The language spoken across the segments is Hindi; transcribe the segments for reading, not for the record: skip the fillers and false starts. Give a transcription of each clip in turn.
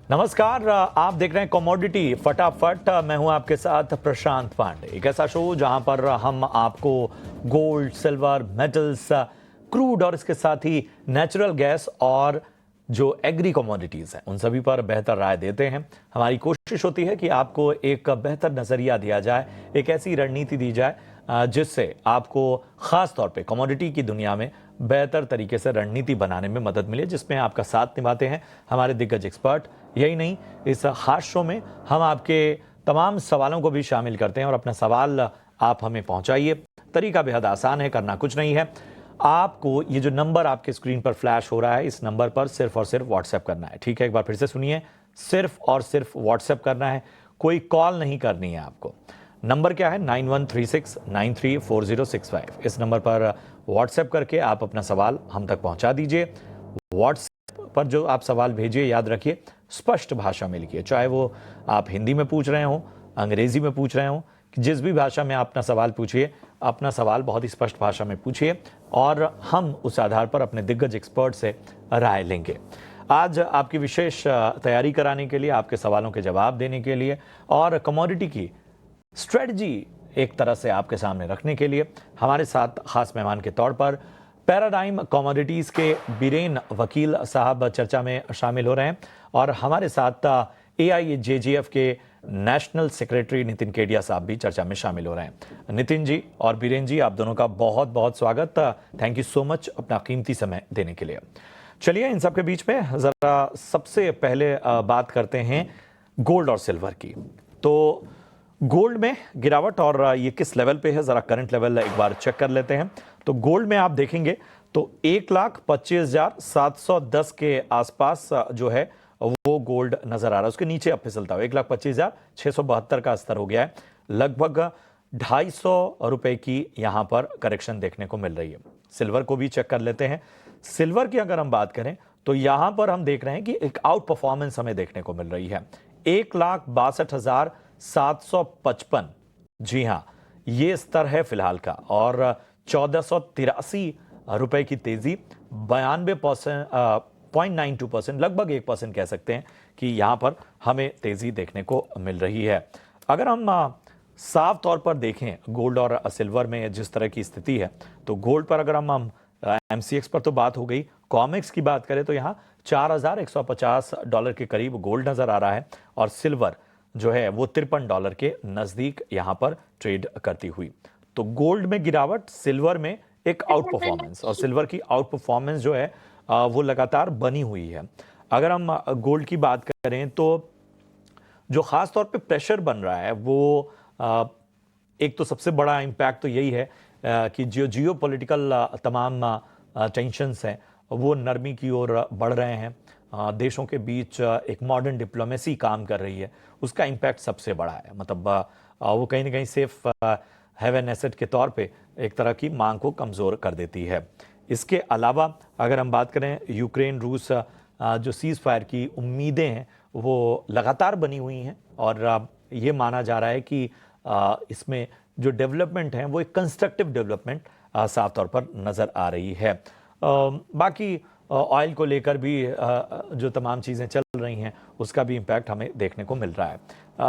नमस्कार, आप देख रहे हैं कमोडिटी फटाफट। मैं हूं आपके साथ प्रशांत पांडे। एक ऐसा शो जहां पर हम आपको गोल्ड, सिल्वर, मेटल्स, क्रूड और इसके साथ ही नेचुरल गैस और जो एग्री कमोडिटीज हैं उन सभी पर बेहतर राय देते हैं। हमारी कोशिश होती है कि आपको एक बेहतर नजरिया दिया जाए, एक ऐसी रणनीति दी जाए जिससे आपको खास तौर पे कमोडिटी की दुनिया में बेहतर तरीके से रणनीति बनाने में मदद मिले, जिसमें आपका साथ निभाते हैं हमारे दिग्गज एक्सपर्ट। यही नहीं, इस खास शो में हम आपके तमाम सवालों को भी शामिल करते हैं और अपना सवाल आप हमें पहुंचाइए। तरीका बेहद आसान है, करना कुछ नहीं है। आपको ये जो नंबर आपके स्क्रीन पर फ्लैश हो रहा है, इस नंबर पर सिर्फ और सिर्फ व्हाट्सएप करना है। ठीक है, एक बार फिर से सुनिए, सिर्फ और सिर्फ व्हाट्सएप करना है, कोई कॉल नहीं करनी है आपको। नंबर क्या है? 9136934065। इस नंबर पर व्हाट्सएप करके आप अपना सवाल हम तक पहुंचा दीजिए। व्हाट्सएप पर जो आप सवाल भेजिए, याद रखिए स्पष्ट भाषा में लिखिए, चाहे वो आप हिंदी में पूछ रहे हो, अंग्रेजी में पूछ रहे हो, जिस भी भाषा में आप अपना सवाल पूछिए, अपना सवाल बहुत ही स्पष्ट भाषा में पूछिए और हम उस आधार पर अपने दिग्गज एक्सपर्ट से राय लेंगे। आज आपकी विशेष तैयारी कराने के लिए, आपके सवालों के जवाब देने के लिए और कमोडिटी की स्ट्रेटजी एक तरह से आपके सामने रखने के लिए हमारे साथ खास मेहमान के तौर पर पैराडाइम कमोडिटीज के बीरेन वकील साहब चर्चा में शामिल हो रहे हैं और हमारे साथ AIJGF के नेशनल सेक्रेटरी नितिन केडिया साहब भी चर्चा में शामिल हो रहे हैं। नितिन जी और बीरेन जी, आप दोनों का बहुत बहुत स्वागत। थैंक यू सो मच अपना कीमती समय देने के लिए। चलिए, इन सब के बीच में जरा सबसे पहले बात करते हैं गोल्ड और सिल्वर की। तो गोल्ड में गिरावट और ये किस लेवल पे है, जरा करंट लेवल एक बार चेक कर लेते हैं। तो गोल्ड में आप देखेंगे तो 1,25,710 के आसपास जो है वो गोल्ड नजर आ रहा है। उसके नीचे अब फिसलता हुआ 1,25,672 का स्तर हो गया है। लगभग 250 रुपए की यहां पर करेक्शन देखने को मिल रही है। सिल्वर को भी चेक कर लेते हैं। सिल्वर की अगर हम बात करें तो यहां पर हम देख रहे हैं कि एक आउट परफॉर्मेंस हमें देखने को मिल रही है। 1,62,755, जी हां, ये स्तर है फिलहाल का। और 1,483 रुपए की तेजी, 92.92%, लगभग 1% कह सकते हैं कि यहां पर हमें तेजी देखने को मिल रही है। अगर हम साफ तौर पर देखें गोल्ड और सिल्वर में जिस तरह की स्थिति है, तो गोल्ड पर अगर हम MCX पर तो बात हो गई, कॉमेक्स की बात करें तो यहाँ $4,150 के करीब गोल्ड नजर आ रहा है और सिल्वर जो है वो $53 के नजदीक यहां पर ट्रेड करती हुई। तो गोल्ड में गिरावट, सिल्वर में एक आउट परफॉर्मेंस, और सिल्वर की आउट परफॉर्मेंस जो है वो लगातार बनी हुई है। अगर हम गोल्ड की बात करें तो जो खास तौर पे प्रेशर बन रहा है वो एक तो सबसे बड़ा इंपैक्ट तो यही है कि जो जियो पॉलिटिकल तमाम टेंशंस हैं वो नरमी की ओर बढ़ रहे हैं। देशों के बीच एक मॉडर्न डिप्लोमेसी काम कर रही है, उसका इंपैक्ट सबसे बड़ा है। मतलब वो कहीं ना कहीं सिर्फ हेवन एसेट के तौर पे एक तरह की मांग को कमज़ोर कर देती है। इसके अलावा अगर हम बात करें यूक्रेन रूस जो सीज़ फायर की उम्मीदें हैं वो लगातार बनी हुई हैं और ये माना जा रहा है कि इसमें जो डेवलपमेंट है वो एक कंस्ट्रक्टिव डेवलपमेंट साफ तौर पर नज़र आ रही है। बाकी ऑयल को लेकर भी जो तमाम चीज़ें चल रही हैं उसका भी इम्पैक्ट हमें देखने को मिल रहा है।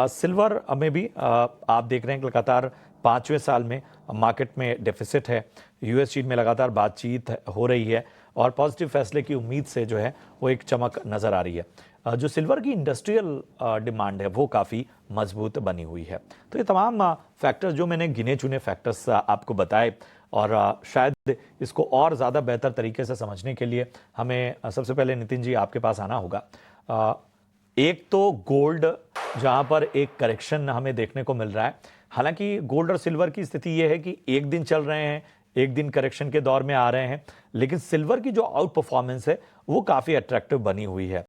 सिल्वर में भी आप देख रहे हैं कि लगातार 5वें साल में मार्केट में डेफिसिट है। US चीन में लगातार बातचीत हो रही है और पॉजिटिव फैसले की उम्मीद से जो है वो एक चमक नज़र आ रही है। जो सिल्वर की इंडस्ट्रियल डिमांड है वो काफ़ी मजबूत बनी हुई है। तो ये तमाम फैक्टर्स जो मैंने गिने चुने फैक्टर्स आपको बताए, और शायद इसको और ज़्यादा बेहतर तरीके से समझने के लिए हमें सबसे पहले नितिन जी आपके पास आना होगा। एक तो गोल्ड जहाँ पर एक करेक्शन हमें देखने को मिल रहा है, हालांकि गोल्ड और सिल्वर की स्थिति यह है कि एक दिन चल रहे हैं, एक दिन करेक्शन के दौर में आ रहे हैं, लेकिन सिल्वर की जो आउट परफॉर्मेंस है वो काफ़ी अट्रैक्टिव बनी हुई है।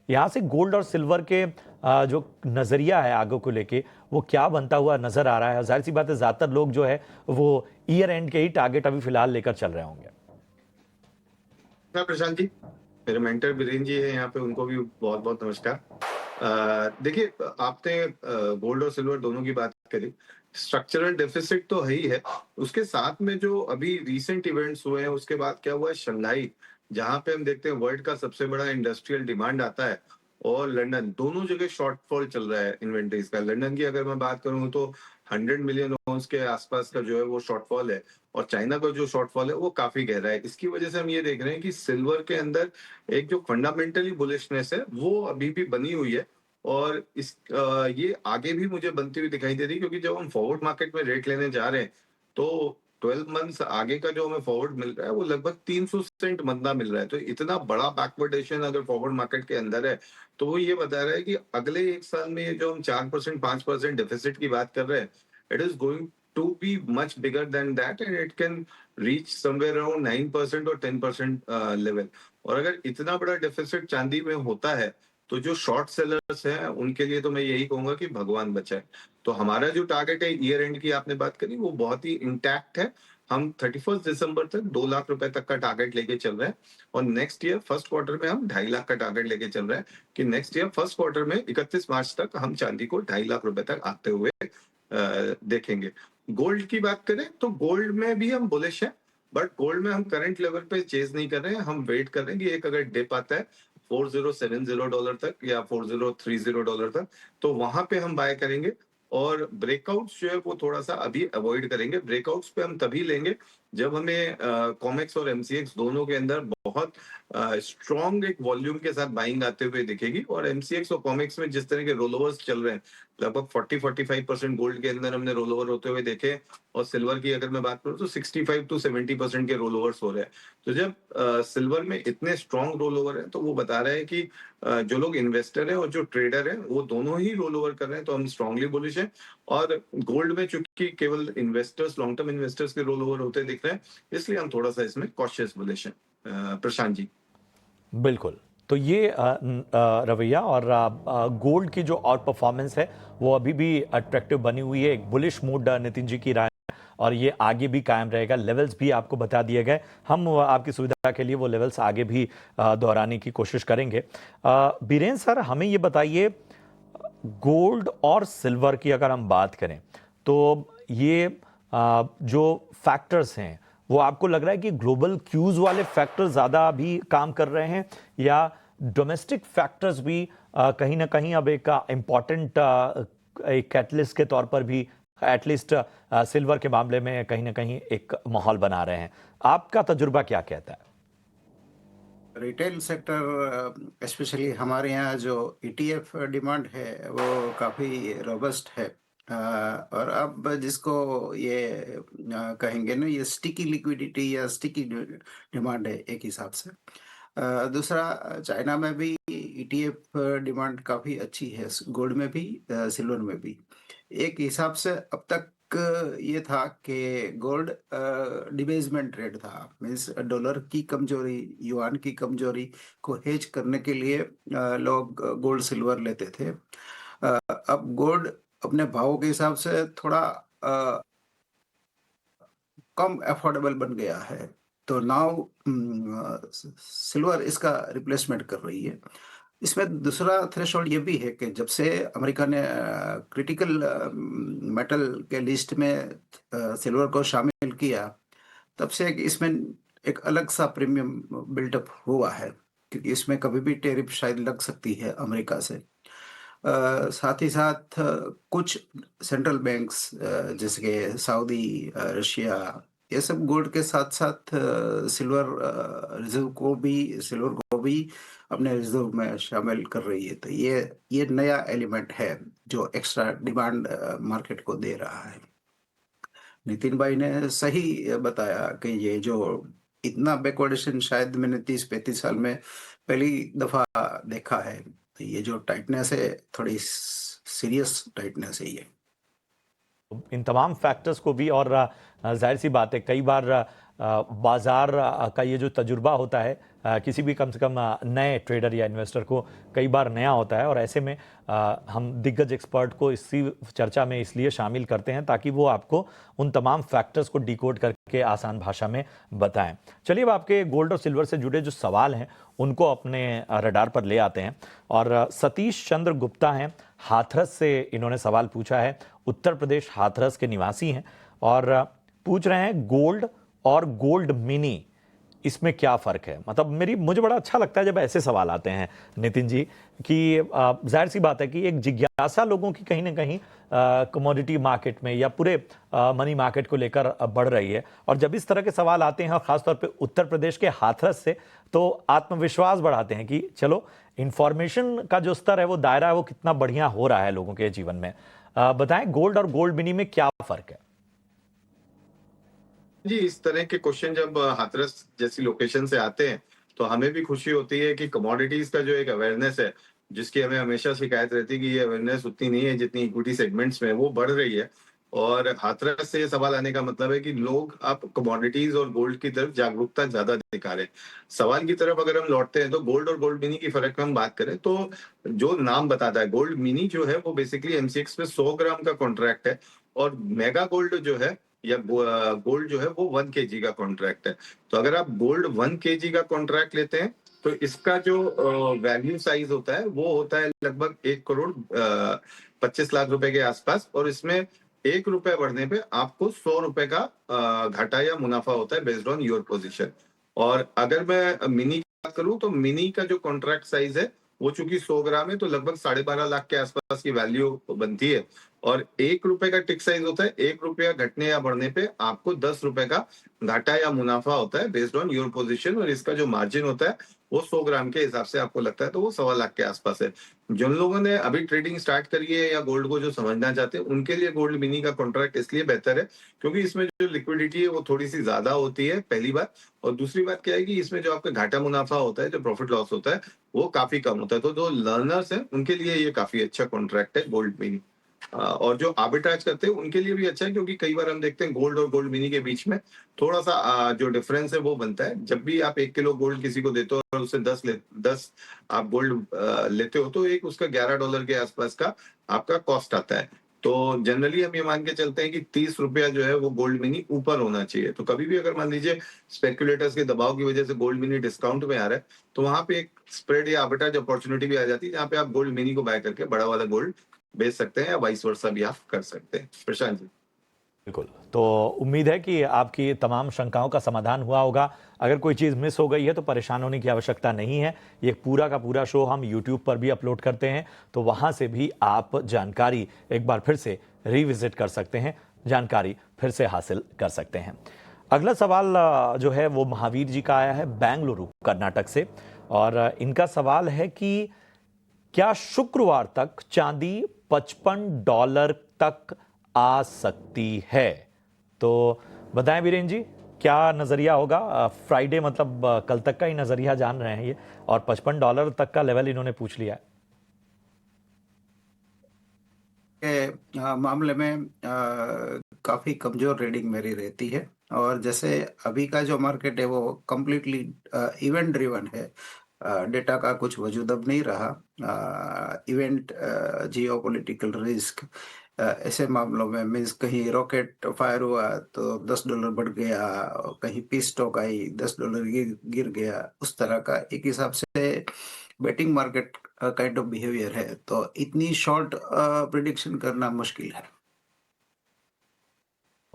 यहाँ से गोल्ड और सिल्वर के जो नज़रिया है आगे को लेके वो क्या बनता हुआ नजर आ रहा है? जाहिर सी बात है ज़्यादातर लोग जो है वो ईयर एंड के ही टारगेट अभी फिलहाल लेकर चल रहे होंगे। प्रशांत जी, मेरे मेंटर बीरेन जी है यहाँ पे, उनको भी बहुत बहुत नमस्कार। देखिए, आपने गोल्ड और सिल्वर दोनों की बात करी। स्ट्रक्चरल डेफिसिट तो है ही है, उसके साथ में जो अभी रीसेंट इवेंट्स हुए हैं उसके बाद क्या हुआ है, शंघाई जहां पे हम देखते हैं वर्ल्ड का सबसे बड़ा इंडस्ट्रियल डिमांड आता है, और लंदन, दोनों जगह शॉर्टफॉल चल रहा है इन्वेंटरीज का। लंदन की अगर मैं बात करूं तो 100 मिलियन ऑन्स के आसपास का जो है वो शॉर्टफॉल है, और चाइना का जो शॉर्टफॉल है वो काफी गहरा है। इसकी वजह से हम ये देख रहे हैं कि सिल्वर के अंदर एक जो फंडामेंटली बुलिशनेस है वो अभी भी बनी हुई है, और ये आगे भी मुझे बनती हुई दिखाई दे रही है, क्योंकि जब हम फॉरवर्ड मार्केट में रेट लेने जा रहे हैं तो 12 मंथ्स आगे का जो हमें फॉरवर्ड मिल रहा है वो लगभग 300 सेंट मंदा मिल रहा है। तो इतना बड़ा बैकवर्डेशन अगर फॉरवर्ड मार्केट के अंदर है, तो वो ये बता रहा है कि अगले 1 साल में ये जो हम 4% 5% डेफिसिट की बात कर रहे हैं, it is going to be much bigger than that, and it can reach somewhere around 9% और 10% लेवल। और अगर इतना बड़ा डेफिसिट चांदी में होता है, तो जो शॉर्ट सेलर्स हैं उनके लिए तो मैं यही कहूंगा कि भगवान बचाए। तो हमारा जो टारगेट है ईयर एंड की आपने बात करी, वो बहुत ही इंटैक्ट है। हम 31 दिसंबर तक 2 लाख रुपए तक का टारगेट लेके चल रहे हैं, और नेक्स्ट ईयर फर्स्ट क्वार्टर में हम 2.5 लाख का टारगेट लेके चल रहे हैं कि नेक्स्ट ईयर फर्स्ट क्वार्टर में 31 मार्च तक हम चांदी को 2.5 लाख रुपए तक आते हुए देखेंगे। गोल्ड की बात करें तो गोल्ड में भी हम बुलिश हैं, बट गोल्ड में हम करंट लेवल पे चेज नहीं कर रहे हैं। हम वेट कर रहे हैं कि एक अगर डिप आता है $4070 तक या $4030 तक, तो वहां पे हम बाय करेंगे। और ब्रेकआउट्स जो है वो थोड़ा सा अभी अवॉइड करेंगे। ब्रेकआउट्स पे हम तभी लेंगे जब हमें कॉमेक्स और एमसीएक्स दोनों के अंदर बहुत स्ट्रॉन्ग एक वॉल्यूम के साथ बाइंग आते हुए दिखेगी। और एमसीएक्स और कॉमेक्स में जिस तरह के रोल ओवर्स चल रहे हैं, लगभग 40-45% गोल्ड के अंदर हमने रोल ओवर होते हुए देखे, और सिल्वर की अगर मैं बात करूं तो 65-70% के रोल ओवर्स हो रहे हैं। तो जब सिल्वर में इतने स्ट्रॉन्ग रोल ओवर है, तो वो बता रहा है कि जो लोग इन्वेस्टर हैं और जो ट्रेडर हैं वो दोनों ही रोल ओवर कर रहे हैं, तो हम स्ट्रांगली बुलिश हैं। और गोल्ड में चूंकि केवल इन्वेस्टर्स, लॉन्ग टर्म इन्वेस्टर्स के रोल ओवर होते दिख रहे हैं, इसलिए हम थोड़ा सा इसमें कॉशियस बुलिश हैं। प्रशांत जी। बिल्कुल। तो ये रवैया और गोल्ड की जो आउट परफॉर्मेंस है वो अभी भी अट्रैक्टिव बनी हुई है। एक बुलिश मूड नितिन जी की राय, और ये आगे भी कायम रहेगा। लेवल्स भी आपको बता दिए गए, हम आपकी सुविधा के लिए वो लेवल्स आगे भी दोहराने की कोशिश करेंगे। बीरेन सर, हमें ये बताइए, गोल्ड और सिल्वर की अगर हम बात करें तो ये जो फैक्टर्स हैं, वो आपको लग रहा है कि ग्लोबल क्यूज वाले फैक्टर्स ज्यादा भी काम कर रहे हैं, या डोमेस्टिक फैक्टर्स भी कहीं ना कहीं अब एक इम्पॉर्टेंट एक कैटलिस्ट के तौर पर भी एटलीस्ट सिल्वर के मामले में कहीं ना कहीं एक माहौल बना रहे हैं? आपका तजुर्बा क्या कहता है? रिटेल सेक्टर स्पेशली हमारे यहाँ जो ईटीएफ डिमांड है वो काफ़ी रोबस्ट है। और अब जिसको ये कहेंगे ना, ये स्टिकी लिक्विडिटी या स्टिकी डिमांड है एक हिसाब से। दूसरा, चाइना में भी ईटीएफ डिमांड काफ़ी अच्छी है, गोल्ड में भी सिल्वर में भी। एक हिसाब से अब तक ये था कि गोल्ड डिबेसमेंट ट्रेड था, मीन्स डॉलर की कमजोरी, युआन की कमजोरी को हेज करने के लिए लोग गोल्ड सिल्वर लेते थे। अब गोल्ड अपने भावों के हिसाब से थोड़ा कम अफोर्डेबल बन गया है, तो नाउ सिल्वर इसका रिप्लेसमेंट कर रही है। इसमें दूसरा थ्रेशोल्ड ये भी है कि जब से अमेरिका ने क्रिटिकल मेटल के लिस्ट में सिल्वर को शामिल किया, तब से इसमें एक अलग सा प्रीमियम बिल्टअप हुआ है, क्योंकि इसमें कभी भी टैरिफ शायद लग सकती है अमेरिका से। साथ ही साथ कुछ सेंट्रल बैंक्स जैसे कि सऊदी, रशिया, ये सब गोल्ड के साथ साथ सिल्वर को भी अपने रिजर्व में शामिल कर रही है। तो ये नया एलिमेंट है जो एक्स्ट्रा डिमांड मार्केट को दे रहा है। नितिन भाई ने सही बताया कि ये जो इतना बैकवर्डेशन शायद मैंने 30-35 साल में पहली दफा देखा है। तो ये जो टाइटनेस है, थोड़ी सीरियस टाइटनेस है ये। इन तमाम फैक्टर्स को भी, और जाहिर सी बात है, कई बार बाजार का ये जो तजुर्बा होता है किसी भी कम से कम नए ट्रेडर या इन्वेस्टर को कई बार नया होता है, और ऐसे में हम दिग्गज एक्सपर्ट को इसी चर्चा में इसलिए शामिल करते हैं ताकि वो आपको उन तमाम फैक्टर्स को डिकोड करके आसान भाषा में बताएं। चलिए, अब आपके गोल्ड और सिल्वर से जुड़े जो सवाल हैं उनको अपने रडार पर ले आते हैं। और सतीश चंद्र गुप्ता हैं, हाथरस से इन्होंने सवाल पूछा है। उत्तर प्रदेश हाथरस के निवासी हैं और पूछ रहे हैं, गोल्ड और गोल्ड मिनी इसमें क्या फ़र्क है? मतलब मुझे बड़ा अच्छा लगता है जब ऐसे सवाल आते हैं नितिन जी, कि ज़ाहिर सी बात है कि एक जिज्ञासा लोगों की कहीं न कहीं कमोडिटी मार्केट में या पूरे मनी मार्केट को लेकर बढ़ रही है। और जब इस तरह के सवाल आते हैं और ख़ासतौर पे उत्तर प्रदेश के हाथरस से, तो आत्मविश्वास बढ़ाते हैं कि चलो इन्फॉर्मेशन का जो स्तर है, वो दायरा है, वो कितना बढ़िया हो रहा है लोगों के जीवन में। बताएँ गोल्ड और गोल्ड मिनी में क्या फ़र्क है? जी, इस तरह के क्वेश्चन जब हाथरस जैसी लोकेशन से आते हैं, तो हमें भी खुशी होती है कि कमोडिटीज का जो एक अवेयरनेस है, जिसकी हमें हमेशा शिकायत रहती है कि ये अवेयरनेस उतनी नहीं है जितनी इक्विटी सेगमेंट्स में है, वो बढ़ रही है। और हाथरस से ये सवाल आने का मतलब है कि लोग अब कमोडिटीज और गोल्ड की तरफ जागरूकता ज्यादा दिखा रहे हैं। सवाल की तरफ अगर हम लौटते हैं, तो गोल्ड और गोल्ड मिनी की फर्क में हम बात करें, तो जो नाम बताता है, गोल्ड मिनी जो है वो बेसिकली एमसीएक्स में 100 ग्राम का कॉन्ट्रैक्ट है, और मेगा गोल्ड जो है या गोल्ड जो है वो 1 kg का कॉन्ट्रैक्ट है। तो अगर आप गोल्ड 1 kg का कॉन्ट्रैक्ट लेते हैं, तो इसका जो वैल्यू साइज होता है वो होता है लगभग 1 करोड़ 25 लाख रुपए के आसपास, और इसमें 1 रुपए बढ़ने पे आपको 100 रुपए का घाटा या मुनाफा होता है बेस्ड ऑन योर पोजीशन। और अगर मैं मिनी की बात करूं, तो मिनी का जो कॉन्ट्रैक्ट साइज है वो चूंकि 100 ग्राम है, तो लगभग 12.5 लाख के आसपास की वैल्यू बनती है। और 1 रुपए का टिक साइज होता है, 1 रुपया घटने या बढ़ने पे आपको 10 रुपए का घाटा या मुनाफा होता है बेस्ड ऑन योर पोजीशन, और इसका जो मार्जिन होता है वो 100 ग्राम के हिसाब से आपको लगता है, तो वो 1.25 लाख के आसपास है। जिन लोगों ने अभी ट्रेडिंग स्टार्ट करी है या गोल्ड को जो समझना चाहते हैं, उनके लिए गोल्ड मिनी का कॉन्ट्रैक्ट इसलिए बेहतर है क्योंकि इसमें जो लिक्विडिटी है वो थोड़ी सी ज्यादा होती है, पहली बात। और दूसरी बात क्या है कि इसमें जो आपका घाटा मुनाफा होता है, जो प्रॉफिट लॉस होता है, वो काफी कम होता है। तो जो लर्नर्स हैं उनके लिए ये काफी अच्छा कॉन्ट्रैक्ट है गोल्ड मिनी। और जो आर्बिट्राज करते हैं उनके लिए भी अच्छा है, क्योंकि कई बार हम देखते हैं गोल्ड और गोल्ड मिनी के बीच में थोड़ा सा जो डिफरेंस है वो बनता है। जब भी आप 1 किलो गोल्ड किसी को देते हो और उससे 10 आप गोल्ड लेते हो, तो एक उसका $11 के आसपास का आपका कॉस्ट आता है। तो जनरली हम ये मान के चलते हैं कि 30 रुपया जो है वो गोल्ड मिनी ऊपर होना चाहिए। तो कभी भी अगर मान लीजिए स्पेकुलेटर्स के दबाव की वजह से गोल्ड मिनी डिस्काउंट में आ रहा है, तो वहां पे एक स्प्रेड या आर्बिट्राज अपॉर्चुनिटी भी आ जाती है, जहाँ पे आप गोल्ड मिनी को बाय करके बड़ा वाला गोल्ड बेच सकते हैं, या वाइस वर्सा भी आप कर सकते हैं। प्रशांत जी। बिल्कुल। तो उम्मीद है कि आपकी तमाम शंकाओं का समाधान हुआ होगा। अगर कोई चीज़ मिस हो गई है तो परेशान होने की आवश्यकता नहीं है। ये पूरा का पूरा शो हम यूट्यूब पर भी अपलोड करते हैं, तो वहाँ से भी आप जानकारी एक बार फिर से रिविजिट कर सकते हैं, जानकारी फिर से हासिल कर सकते हैं। अगला सवाल जो है वो महावीर जी का आया है बेंगलुरु कर्नाटक से, और इनका सवाल है कि क्या शुक्रवार तक चांदी $55 तक आ सकती है? तो बताएं वीरेन जी, क्या नजरिया होगा? फ्राइडे मतलब कल तक का ही नजरिया जान रहे हैं ये, और $55 तक का लेवल इन्होंने पूछ लिया है। के मामले में काफ़ी कमज़ोर रीडिंग मेरी रहती है, और जैसे अभी का जो मार्केट है वो कम्प्लीटली इवेंट ड्रिवन है। डेटा का कुछ वजूद अब नहीं रहा। इवेंट जियोपॉलिटिकल रिस्क ऐसे मामलों में मीन्स कहीं रॉकेट फायर हुआ तो $10 बढ़ गया, और कहीं पीस स्टॉक आई $10 गिर गया, उस तरह का एक हिसाब से betting market kind of behaviour है। तो इतनी शॉर्ट प्रिडिक्शन करना मुश्किल है।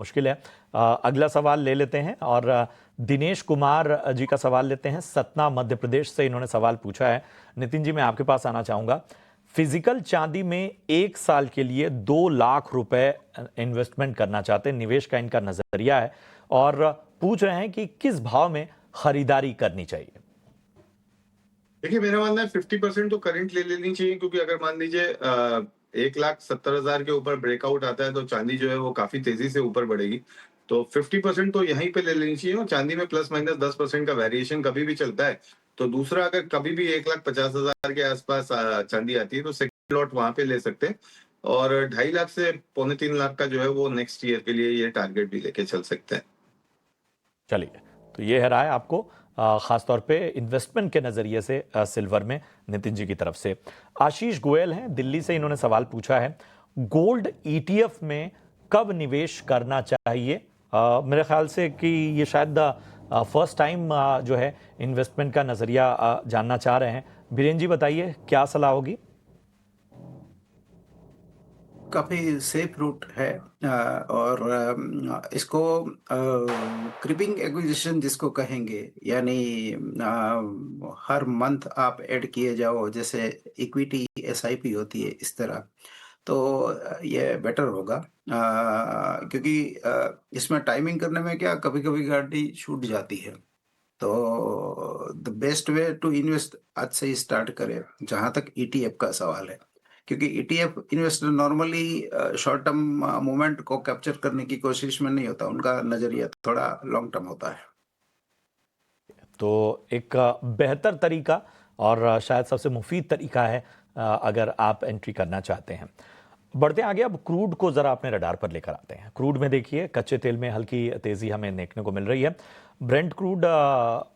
मुश्किल है। अगला सवाल ले लेते हैं, और दिनेश कुमार जी का सवाल लेते हैं। सतना मध्य प्रदेश से इन्होंने सवाल पूछा है। नितिन जी, मैं आपके पास आना चाहूंगा। फिजिकल चांदी में 1 साल के लिए 2 लाख रुपए इन्वेस्टमेंट करना चाहते हैं, निवेश का इनका नजरिया है, और पूछ रहे हैं कि किस भाव में खरीदारी करनी चाहिए। देखिए, मेरा मानना है 50% तो करंट ले लेनी चाहिए, क्योंकि अगर मान लीजिए 1,70,000 के ऊपर ब्रेकआउट आता है, तो चांदी जो है वो काफी तेजी से ऊपर बढ़ेगी। तो 50% तो यहीं पे ले लेनी चाहिए, और चांदी में प्लस माइनस 10% का वेरिएशन कभी भी चलता है। तो दूसरा, अगर कभी भी 1,50,000 के आसपास चांदी आती है, तो सेकंड लॉट वहां पे ले सकते हैं। और 2.5 लाख से 2.25 लाख का जो है वो नेक्स्ट ईयर के लिए ये टारगेट भी लेके चल सकते हैं। चलिए, तो ये है राय आपको खासतौर पे इन्वेस्टमेंट के नजरिए से सिल्वर में नितिन जी की तरफ से। आशीष गोयल हैं दिल्ली से, इन्होंने सवाल पूछा है गोल्ड ईटीएफ में कब निवेश करना चाहिए? मेरे ख्याल से कि ये शायद फर्स्ट टाइम जो है इन्वेस्टमेंट का नजरिया जानना चाह रहे हैं। बीरेन जी, बताइए क्या सलाह होगी? काफ़ी सेफ रूट है और इसको क्रीपिंग एक्विजिशन जिसको कहेंगे, यानी हर मंथ आप ऐड किए जाओ, जैसे इक्विटी एसआईपी होती है इस तरह। तो ये बेटर होगा क्योंकि इसमें टाइमिंग करने में क्या कभी-कभी गाड़ी छूट जाती है। तो the best way to invest आज से ही स्टार्ट करें, जहाँ तक ईटीएफ का सवाल है। क्योंकि ETF investor normally short term movement को कैप्चर करने की कोशिश में नहीं होता, उनका नज़रिया थोड़ा लॉन्ग टर्म होता है। तो एक बेहतर तरीका और शायद सबसे मुफीद तरीका है अगर आप एंट्री करना चाहते हैं। बढ़ते आगे, अब क्रूड को जरा अपने रडार पर लेकर आते हैं। क्रूड में देखिए कच्चे तेल में हल्की तेजी हमें देखने को मिल रही है। ब्रेंट क्रूड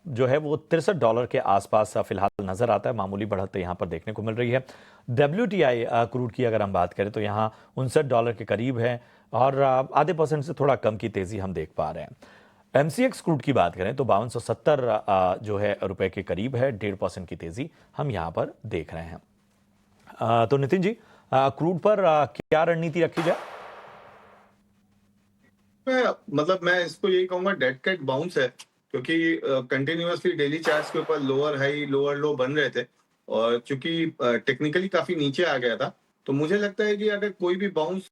जो है वो $63 के आसपास फिलहाल नजर आता है, मामूली बढ़त यहाँ पर देखने को मिल रही है। WTI क्रूड की अगर हम बात करें तो यहाँ $59 के करीब है और आधे % से थोड़ा कम की तेजी हम देख पा रहे हैं। MCX क्रूड की बात करें तो 5270 जो है रुपए के करीब है, 1.5% की तेजी हम यहाँ पर देख रहे हैं। तो नितिन जी, क्रूड पर क्या रणनीति रखी जाए? मैं इसको यही कहूंगा, डेड कैट बाउंस है, क्योंकि कंटिन्यूअसली डेली चार्ट्स के ऊपर लोअर हाई लोअर लो बन रहे थे और चूंकि टेक्निकली काफी नीचे आ गया था, तो मुझे लगता है कि अगर कोई भी बाउंस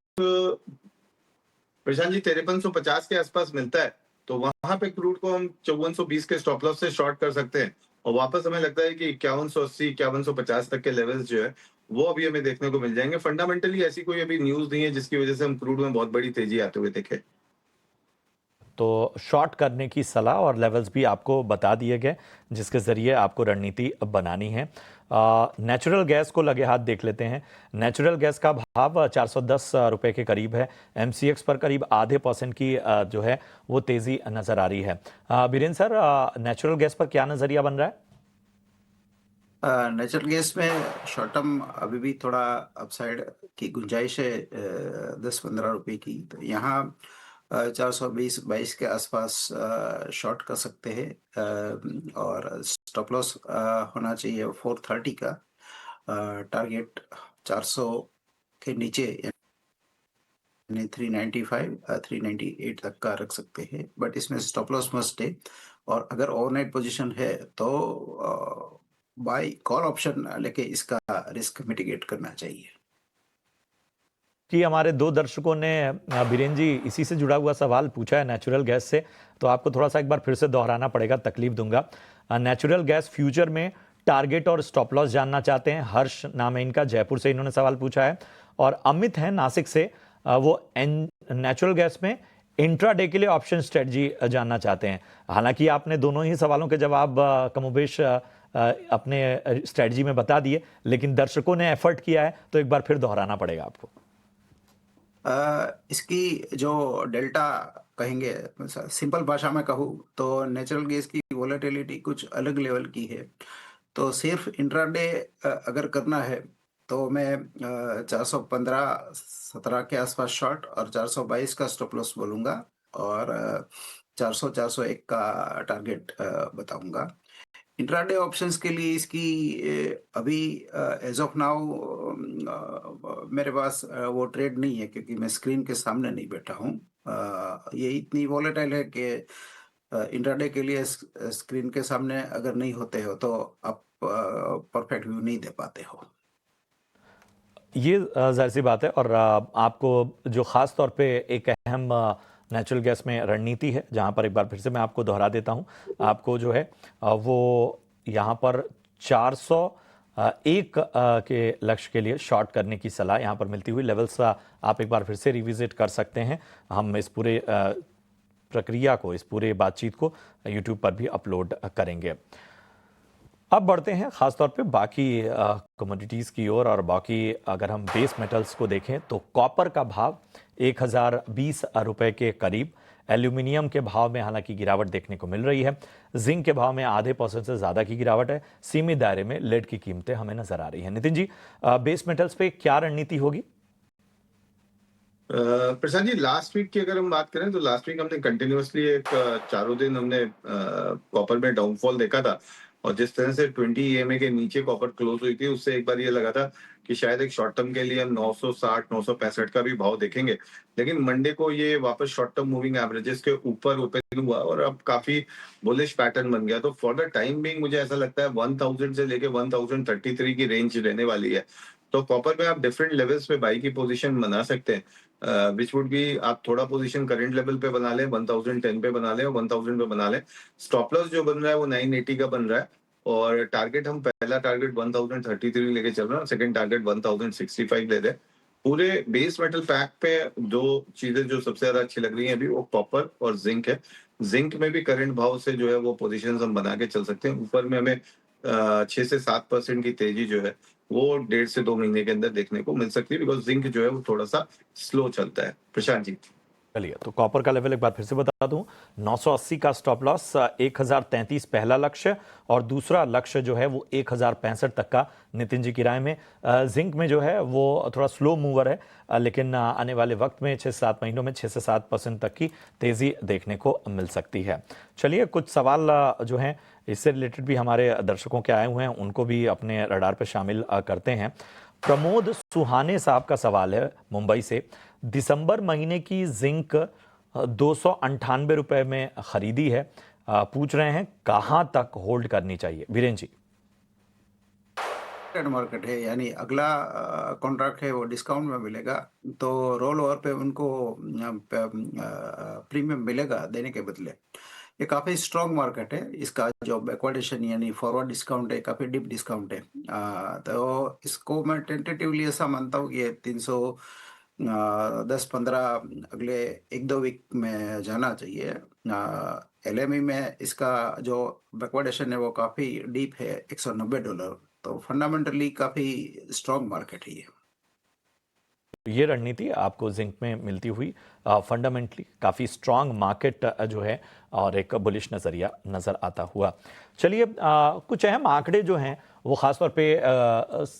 प्रशांत जी 5350 के आसपास मिलता है तो वहां पे क्रूड को हम 5420 के स्टॉप लॉस से शॉर्ट कर सकते हैं और वापस हमें लगता है कि 5180 5150 तक के लेवल्स जो है वो अभी हमें देखने को मिल जाएंगे। फंडामेंटली ऐसी कोई अभी न्यूज नहीं है जिसकी वजह से हम क्रूड में बहुत बड़ी तेजी आते हुए देखें। तो शॉर्ट करने की सलाह और लेवल्स भी आपको बता दिए गए जिसके ज़रिए आपको रणनीति बनानी है। नेचुरल गैस को लगे हाथ देख लेते हैं। नेचुरल गैस का भाव 410 रुपए के करीब है। MCX पर करीब आधे % की जो है वो तेज़ी नज़र आ रही है। बीरेन सर, नेचुरल गैस पर क्या नज़रिया बन रहा है? नेचुरल गैस में शॉर्ट टर्म अभी भी थोड़ा अपसाइड की गुंजाइश है, 10-15 रुपए की। तो यहाँ 420-22 के आसपास शॉर्ट कर सकते हैं और स्टॉप लॉस होना चाहिए 430 का। टारगेट 400 के नीचे यानी 395 398 तक का रख सकते हैं, बट इसमें स्टॉप लॉस मस्ट है। और अगर ओवरनाइट पोजीशन है तो बाय कॉल ऑप्शन लेके इसका रिस्क मिटिगेट करना चाहिए। कि हमारे 2 दर्शकों ने बीरेन जी इसी से जुड़ा हुआ सवाल पूछा है नेचुरल गैस से, तो आपको थोड़ा सा एक बार फिर से दोहराना पड़ेगा, तकलीफ दूंगा। नेचुरल गैस फ्यूचर में टारगेट और स्टॉप लॉस जानना चाहते हैं। हर्ष नाम है इनका, जयपुर से इन्होंने सवाल पूछा है। और अमित है नासिक से, वो नेचुरल गैस में इंट्राडे के लिए ऑप्शन स्ट्रेटजी जानना चाहते हैं। हालांकि आपने दोनों ही सवालों के जवाब कमोबेश अपने स्ट्रेटजी में बता दिए, लेकिन दर्शकों ने एफर्ट किया है तो एक बार फिर दोहराना पड़ेगा आपको। इसकी जो डेल्टा कहेंगे, सिंपल भाषा में कहूँ तो नेचुरल गैस की वोलेटिलिटी कुछ अलग लेवल की है। तो सिर्फ इंट्राडे अगर करना है तो मैं 415-17 के आसपास शॉर्ट और 422 का स्टॉप लॉस बोलूँगा और 400-401 का टारगेट बताऊँगा। इंट्राडे ऑप्शंस के लिए इसकी अभी एज ऑफ नाउ मेरे पास वो ट्रेड नहीं है, क्योंकि मैं स्क्रीन के सामने नहीं बैठा हूँ। ये इतनी वॉलेटाइल है कि इंट्राडे के लिए स्क्रीन के सामने अगर नहीं होते हो तो आप परफेक्ट व्यू नहीं दे पाते हो। ये जाहिर सी बात है। और आपको जो ख़ास तौर पे एक अहम नेचुरल गैस में रणनीति है, जहां पर एक बार फिर से मैं आपको दोहरा देता हूं, आपको जो है वो यहां पर 401 के लक्ष्य के लिए शॉर्ट करने की सलाह यहां पर मिलती हुई। लेवल्स आप एक बार फिर से रिविजिट कर सकते हैं। हम इस पूरे प्रक्रिया को, इस पूरे बातचीत को यूट्यूब पर भी अपलोड करेंगे। अब बढ़ते हैं खासतौर पे बाकी कमोडिटीज़ की ओर और बाकी अगर हम बेस मेटल्स को देखें तो कॉपर का भाव 1020 रुपए के करीब। एल्यूमिनियम के भाव में हालांकि गिरावट देखने को मिल रही है। जिंक के भाव में आधे % से ज़्यादा की गिरावट है। सीमित दायरे में लेड की कीमतें हमें नजर आ रही हैं। नितिन जी, बेस मेटल्स पे क्या रणनीति होगी? प्रशांत जी, लास्ट वीक की अगर हम बात करें तो लास्ट वीक हमने कंटिन्यूअसली एक 4 दिन हमने कॉपर में डाउनफॉल देखा था और जिस तरह से 20 EMA के नीचे कॉपर क्लोज हुई थी, उससे एक बार ये लगा था कि शायद एक शॉर्ट टर्म के लिए हम 960 965 का भी भाव देखेंगे, लेकिन मंडे को ये वापस शॉर्ट टर्म मूविंग एवरेजेस के ऊपर ओपन हुआ और अब काफी बुलिश पैटर्न बन गया। तो फॉर द टाइम बिंग मुझे ऐसा लगता है 1000 से लेके 1033 की रेंज रहने वाली है। तो कॉपर में आप डिफरेंट लेवल्स पे बाई की पोजीशन बना सकते हैं, विच वुड बी आप थोड़ा पोजीशन करंट लेवल पे बना लें, 1010 पे बना लें और 1000 पे बना लें। स्टॉप लॉस जो बन रहा है वो 980 का बन रहा है और टारगेट हम पहला टारगेट 1033 लेके चल रहे हैं, सेकंड टारगेट 1065 ले रहे हैं। पूरे बेस मेटल पैक पे दो चीजें जो सबसे ज्यादा अच्छी लग रही हैं अभी वो कॉपर और जिंक है। जिंक में भी करंट भाव से जो है वो पोजीशंस हम बना के चल सकते हैं। ऊपर में हमें 6 से 7% की तेजी जो है वो 1.5 से 2 महीने के अंदर देखने को मिल सकती है, बिकॉज जिंक जो है वो थोड़ा सा स्लो चलता है। प्रशांत जी। चलिए, तो कॉपर का लेवल एक बार फिर से बता दूं, 980 का स्टॉप लॉस, 1033 पहला लक्ष्य और दूसरा लक्ष्य जो है वो 1065 तक का नितिन जी की राय में। जिंक में जो है वो थोड़ा स्लो मूवर है, लेकिन आने वाले वक्त में 6-7 महीनों में 6 से 7% तक की तेजी देखने को मिल सकती है। चलिए, कुछ सवाल जो हैं इससे रिलेटेड भी हमारे दर्शकों के आए हुए हैं, उनको भी अपने रडार पर शामिल करते हैं। प्रमोद सुहाने साहब का सवाल है मुंबई से, दिसंबर महीने की जिंक 298 रुपए में खरीदी है, पूछ रहे हैं कहां तक होल्ड करनी चाहिए। वीरेंद्र जी। मार्केट है, यानी अगला कॉन्ट्रैक्ट है वो डिस्काउंट में मिलेगा, तो रोल ओवर पे उनको प्रीमियम मिलेगा देने के बदले। ये काफ़ी स्ट्रॉन्ग मार्केट है, इसका जो बैकवर्डेशन यानी फॉरवर्ड डिस्काउंट है काफ़ी डीप डिस्काउंट है। तो इसको मैं टेंटेटिवली ऐसा मानता हूँ कि ये 310-15 अगले 1-2 वीक में जाना चाहिए। LME में इसका जो बैकवर्डेशन है वो काफ़ी डीप है, $190। तो फंडामेंटली काफ़ी स्ट्रॉन्ग मार्केट है ये। ये रणनीति आपको जिंक में मिलती हुई फंडामेंटली काफ़ी स्ट्रांग मार्केट जो है और एक बुलिश नज़रिया नज़र आता हुआ। चलिए, कुछ अहम आंकड़े जो हैं वो ख़ासतौर पे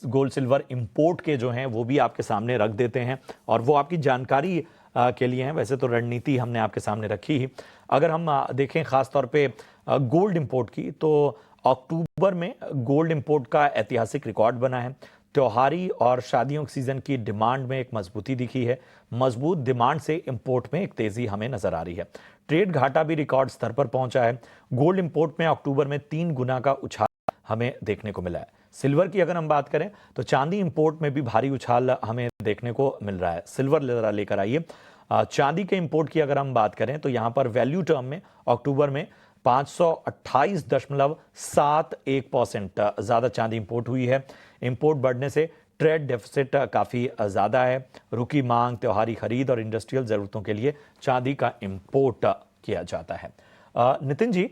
गोल्ड सिल्वर इंपोर्ट के जो हैं वो भी आपके सामने रख देते हैं और वो आपकी जानकारी के लिए हैं। वैसे तो रणनीति हमने आपके सामने रखी ही। अगर हम देखें ख़ासतौर पे गोल्ड इंपोर्ट की, तो अक्टूबर में गोल्ड इंपोर्ट का ऐतिहासिक रिकॉर्ड बना है। त्योहारी और शादियों के सीजन की डिमांड में एक मजबूती दिखी है। मजबूत डिमांड से इंपोर्ट में एक तेजी हमें नजर आ रही है। ट्रेड घाटा भी रिकॉर्ड स्तर पर पहुंचा है। गोल्ड इंपोर्ट में अक्टूबर में 3 गुना का उछाल हमें देखने को मिला है। सिल्वर की अगर हम बात करें तो चांदी इंपोर्ट में भी भारी उछाल हमें देखने को मिल रहा है। सिल्वर जरा लेकर आइए। चांदी के इंपोर्ट की अगर हम बात करें तो यहां पर वैल्यू टर्म में अक्टूबर में 528.71% ज्यादा चांदी इंपोर्ट हुई है। इंपोर्ट बढ़ने से ट्रेड डेफिसिट काफ़ी ज़्यादा है। रुकी मांग, त्योहारी खरीद और इंडस्ट्रियल ज़रूरतों के लिए चांदी का इंपोर्ट किया जाता है। नितिन जी,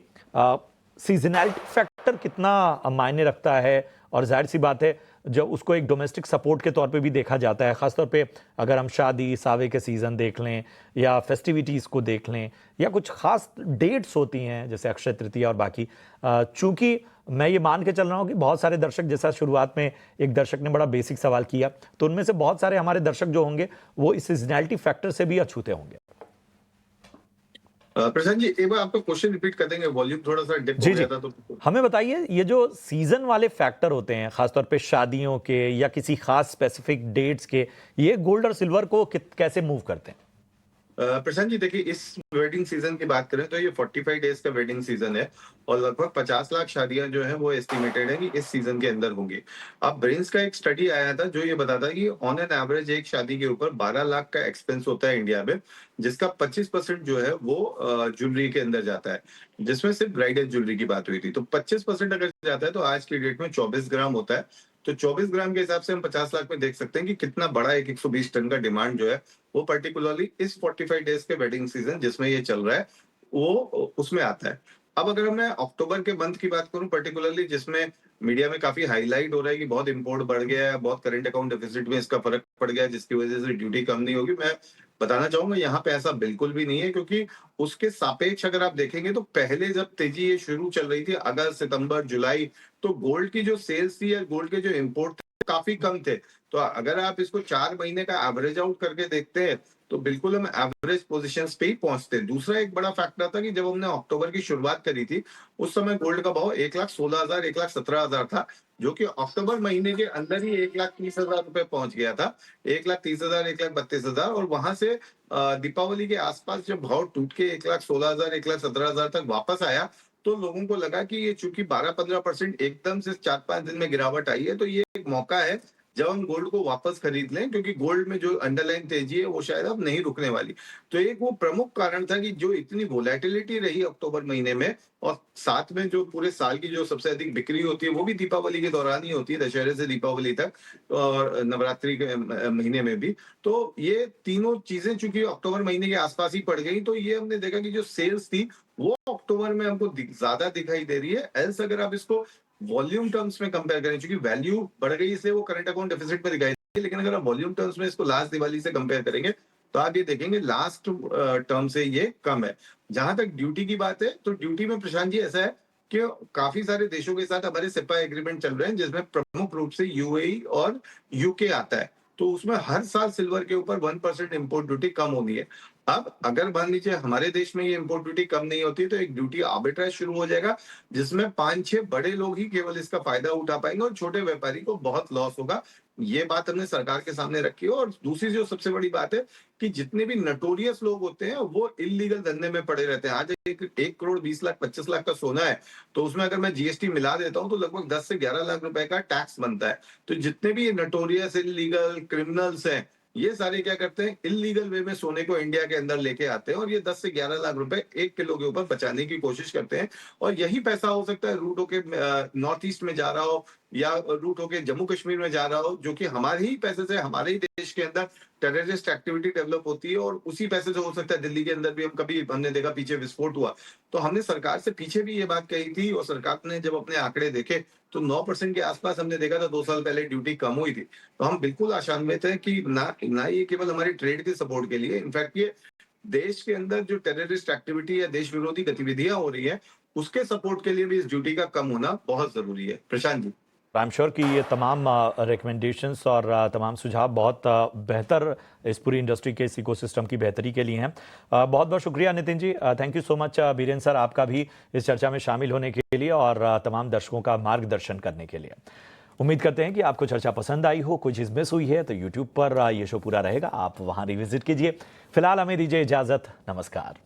सीजनैलिटी फैक्टर कितना मायने रखता है? और जाहिर सी बात है जब उसको एक डोमेस्टिक सपोर्ट के तौर पे भी देखा जाता है, ख़ासतौर पे अगर हम शादी सावे के सीज़न देख लें या फेस्टिविटीज़ को देख लें या कुछ ख़ास डेट्स होती हैं जैसे अक्षय तृतीया और बाकी। चूंकि मैं ये मान के चल रहा हूँ कि बहुत सारे दर्शक, जैसा शुरुआत में एक दर्शक ने बड़ा बेसिक सवाल किया, तो उनमें से बहुत सारे हमारे दर्शक जो होंगे वो इस सीजनैलिटी फैक्टर से भी अछूते होंगे। प्रशांत जी, एक बार आपका क्वेश्चन रिपीट कर देंगे, वॉल्यूम थोड़ा सा डिप हो गया था तो। हमें बताइए, ये जो सीजन वाले फैक्टर होते हैं खासतौर पे शादियों के या किसी खास स्पेसिफिक डेट्स के, ये गोल्ड और सिल्वर को कैसे मूव करते हैं? प्रशांत जी देखिए, इस वेडिंग सीजन की बात करें तो ये 45 डेज का वेडिंग सीजन है और लगभग 50 लाख शादियां जो है वो एस्टिमेटेड है कि इस सीजन के अंदर होंगी। अब ब्रेन्स का एक स्टडी आया था जो ये बताता है कि ऑन एन एवरेज एक शादी के ऊपर 12 लाख का एक्सपेंस होता है इंडिया में, जिसका 25% जो है वो ज्वेलरी के अंदर जाता है, जिसमें सिर्फ ब्राइडल ज्वेलरी की बात हुई थी। तो 25% अगर जाता है तो आज की डेट में 24 ग्राम होता है। तो 24 ग्राम के हिसाब से हम 50 लाख में देख सकते हैं कि कितना बड़ा एक 120 टन का डिमांड जो है वो पर्टिकुलरली इस 45 डेज के वेडिंग सीजन जिसमें ये चल रहा है वो उसमें आता है। अब अगर मैं अक्टूबर के मंथ की बात करूं पर्टिकुलरली, जिसमें मीडिया में काफी हाईलाइट हो रहा है कि बहुत इंपोर्ट बढ़ गया है, बहुत करंट अकाउंट डेफिसिट में इसका फर्क पड़ गया है जिसकी वजह से ड्यूटी कम नहीं होगी, मैं बताना चाहूंगा यहाँ पे ऐसा बिल्कुल भी नहीं है। क्योंकि उसके सापेक्ष अगर आप देखेंगे तो पहले जब तेजी ये शुरू चल रही थी अगस्त सितंबर जुलाई, तो गोल्ड की जो सेल्स थी या गोल्ड के जो इंपोर्ट काफी कम थे। तो अगर आप इसको 4 महीने का एवरेज आउट करके देखते हैं तो बिल्कुल हम एवरेज पोजीशंस पे ही पहुंचते हैं। दूसरा एक बड़ा फैक्टर था कि जब हमने अक्टूबर की शुरुआत करी थी उस समय गोल्ड का भाव 1,16,000 1,17,000 था। जो कि अक्टूबर महीने के अंदर ही 1,30,000 रुपए पहुंच गया था। 1,30,000, 1,32,000 और वहां से दीपावली के आसपास जब भाव टूट के 1,16,000, 1,17,000 तक वापस आया, तो लोगों को लगा कि ये चूंकि 12-15% एकदम से 4-5 दिन में गिरावट आई है, तो ये एक मौका है जब हम गोल्ड को वापस खरीद लें, क्योंकि गोल्ड में जो अंडरलाइन तेजी है वो शायद अब नहीं रुकने वाली। तो एक वो प्रमुख कारण था कि जो इतनी वोलेटिलिटी रही अक्टूबर महीने में, और साथ में जो पूरे साल की जो सबसे अधिक बिक्री होती है वो भी दीपावली के दौरान ही होती है, दशहरे से दीपावली तक, और नवरात्रि के महीने में भी। तो ये तीनों चीजें चूंकि अक्टूबर महीने के आसपास ही पड़ गई, तो ये हमने देखा कि जो सेल्स थी वो अक्टूबर में हमको ज्यादा दिखाई दे रही है। एल्स अगर आप इसको वॉल्यूम टर्म्स में कंपेयर करें, क्योंकि वैल्यू बढ़ गई इसलिए वो करंट अकाउंट डेफिसिट में दिखाई दे, लेकिन अगर आप वॉल्यूम टर्म्स में इसको लास्ट दिवाली से कंपेयर करेंगे तो आप ये देखेंगे लास्ट टर्म से ये कम है। जहां तक ड्यूटी की बात है, तो ड्यूटी में प्रशांत जी ऐसा है कि काफी सारे देशों के साथ हमारे सिपा एग्रीमेंट चल रहे हैं, जिसमें प्रमुख रूप से यूएई और यूके आता है। तो उसमें हर साल सिल्वर के ऊपर 1% इम्पोर्ट ड्यूटी कम होनी है। अब अगर मान लीजिए हमारे देश में ये इम्पोर्ट ड्यूटी कम नहीं होती, तो एक ड्यूटी आर्बिट्राज शुरू हो जाएगा, जिसमें 5-6 बड़े लोग ही केवल इसका फायदा उठा पाएंगे और छोटे व्यापारी को बहुत लॉस होगा। ये बात हमने सरकार के सामने रखी है। और दूसरी जो सबसे बड़ी बात है कि जितने भी नटोरियस लोग होते हैं वो इलीगल धंधे में पड़े रहते हैं। आज 1,20,00,000 25 लाख का सोना है, तो उसमें अगर मैं जीएसटी मिला देता हूं तो लगभग 10 से 11 लाख रुपए का टैक्स बनता है। तो जितने भी नटोरियस इलीगल क्रिमिनल्स हैं, ये सारे क्या करते हैं, इलीगल वे में सोने को इंडिया के अंदर लेके आते हैं और ये 10 से 11 लाख रुपए 1 किलो के ऊपर बचाने की कोशिश करते हैं। और यही पैसा हो सकता है रूट होके नॉर्थ ईस्ट में जा रहा हो या रूट होके जम्मू कश्मीर में जा रहा हो, जो कि हमारे ही पैसे से हमारे ही देश के अंदर टेररिस्ट एक्टिविटी डेवलप होती है, और उसी पैसे से हो सकता है दिल्ली के अंदर भी हमने देखा पीछे विस्फोट हुआ। तो हमने सरकार से पीछे भी ये बात कही थी, और सरकार ने जब अपने आंकड़े देखे तो 9% के आसपास हमने देखा था 2 साल पहले ड्यूटी कम हुई थी। तो हम बिल्कुल आशान्वित हैं कि ना ये केवल हमारी ट्रेड के सपोर्ट के लिए, इनफैक्ट ये देश के अंदर जो टेररिस्ट एक्टिविटी या देश विरोधी गतिविधियां हो रही है उसके सपोर्ट के लिए भी इस ड्यूटी का कम होना बहुत जरूरी है। Prashant ji, I am sure कि ये तमाम रिकमेंडेशंस और तमाम सुझाव बहुत बेहतर इस पूरी इंडस्ट्री के इस इकोसिस्टम की बेहतरी के लिए हैं। बहुत बहुत शुक्रिया Nitin ji, thank you so much. Biren sir, आपका भी इस चर्चा में शामिल होने के लिए और तमाम दर्शकों का मार्गदर्शन करने के लिए। उम्मीद करते हैं कि आपको चर्चा पसंद आई हो। कोई चीज़ मिस हुई है तो यूट्यूब पर ये शो पूरा रहेगा, आप वहाँ रिविजिट कीजिए। फिलहाल हमें दीजिए इजाज़त, नमस्कार।